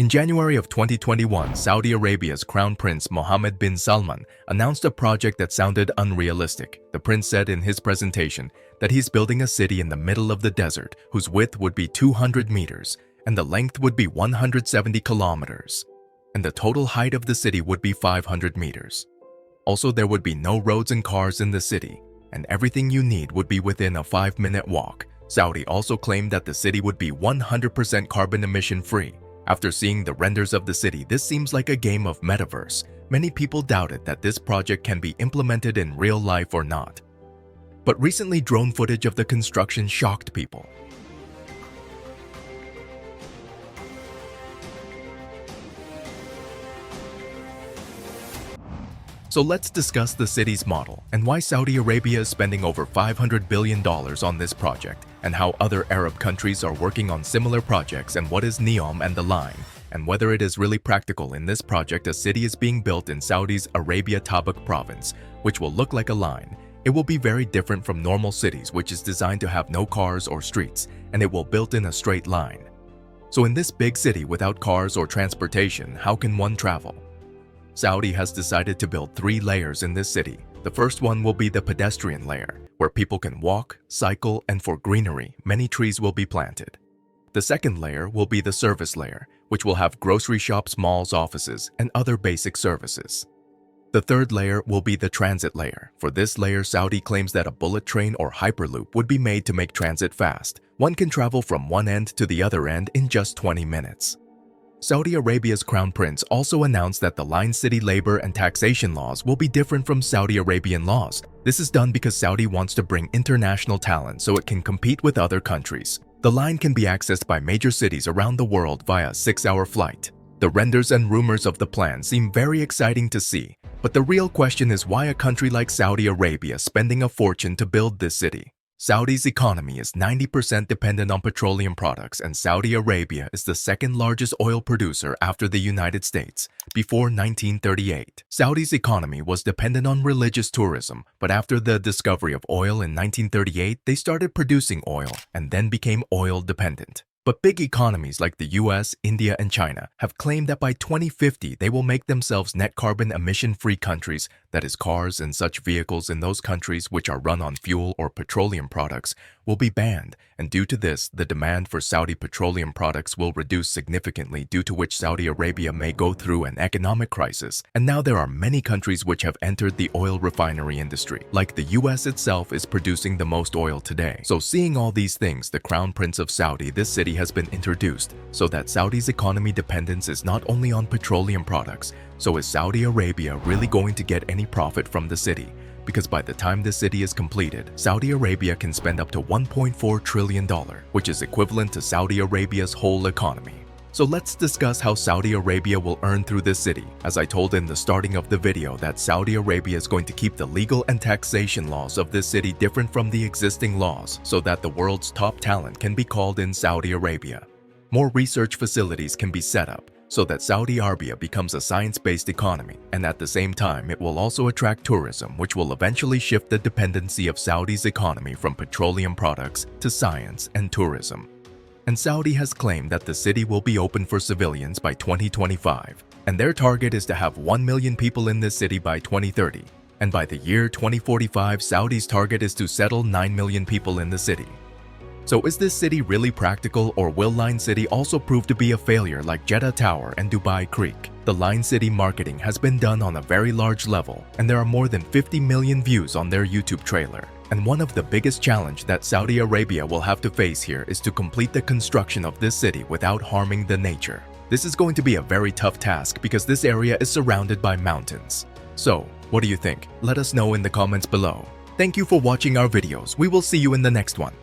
In January of 2021, Saudi Arabia's Crown Prince Mohammed bin Salman announced a project that sounded unrealistic. The prince said in his presentation that he's building a city in the middle of the desert whose width would be 200 meters and the length would be 170 kilometers, and the total height of the city would be 500 meters. Also, there would be no roads and cars in the city, and everything you need would be within a 5-minute walk. Saudi also claimed that the city would be 100% carbon emission free. After seeing the renders of the city, this seems like a game of metaverse. Many people doubted that this project can be implemented in real life or not. But recently, drone footage of the construction shocked people. So let's discuss the city's model and why Saudi Arabia is spending over $500 billion on this project, and how other Arab countries are working on similar projects, and what is Neom and the line, and whether it is really practical. In this project, a city is being built in Saudi's Arabia Tabuk province, which will look like a line. It will be very different from normal cities, which is designed to have no cars or streets, and it will built in a straight line. So in this big city without cars or transportation, how can one travel? Saudi has decided to build 3 layers in this city. The first one will be the pedestrian layer, where people can walk, cycle, and for greenery, many trees will be planted. The second layer will be the service layer, which will have grocery shops, malls, offices, and other basic services. The third layer will be the transit layer. For this layer, Saudi claims that a bullet train or hyperloop would be made to make transit fast. One can travel from one end to the other end in just 20 minutes. Saudi Arabia's Crown Prince also announced that the line city labor and taxation laws will be different from Saudi Arabian laws. This is done because Saudi wants to bring international talent so it can compete with other countries. The line can be accessed by major cities around the world via a 6-hour flight. The renders and rumors of the plan seem very exciting to see, but the real question is why a country like Saudi Arabia spending a fortune to build this city. Saudi's economy is 90% dependent on petroleum products, and Saudi Arabia is the second largest oil producer after the United States. Before 1938, Saudi's economy was dependent on religious tourism, but after the discovery of oil in 1938, they started producing oil and then became oil dependent. But big economies like the US, India, and China have claimed that by 2050 they will make themselves net carbon emission-free countries, that is, cars and such vehicles in those countries which are run on fuel or petroleum products will be banned, and due to this, the demand for Saudi petroleum products will reduce significantly, due to which Saudi Arabia may go through an economic crisis. And now there are many countries which have entered the oil refinery industry, like the US itself is producing the most oil today. So seeing all these things, the Crown Prince of Saudi, this city has been introduced so that Saudi's economy dependence is not only on petroleum products. So is Saudi Arabia really going to get any profit from the city? Because by the time the city is completed, Saudi Arabia can spend up to $1.4 trillion, which is equivalent to Saudi Arabia's whole economy. So let's discuss how Saudi Arabia will earn through this city. As I told in the starting of the video, that Saudi Arabia is going to keep the legal and taxation laws of this city different from the existing laws, so that the world's top talent can be called in Saudi Arabia. More research facilities can be set up, so that Saudi Arabia becomes a science-based economy, and at the same time it will also attract tourism, which will eventually shift the dependency of Saudi's economy from petroleum products to science and tourism. And Saudi has claimed that the city will be open for civilians by 2025, and their target is to have 1 million people in this city by 2030. And by the year 2045, Saudi's target is to settle 9 million people in the city. So is this city really practical, or will Line City also prove to be a failure like Jeddah Tower and Dubai Creek? The Line City marketing has been done on a very large level, and there are more than 50 million views on their YouTube trailer. And one of the biggest challenges that Saudi Arabia will have to face here is to complete the construction of this city without harming the nature. This is going to be a very tough task because this area is surrounded by mountains. So, what do you think? Let us know in the comments below. Thank you for watching our videos. We will see you in the next one.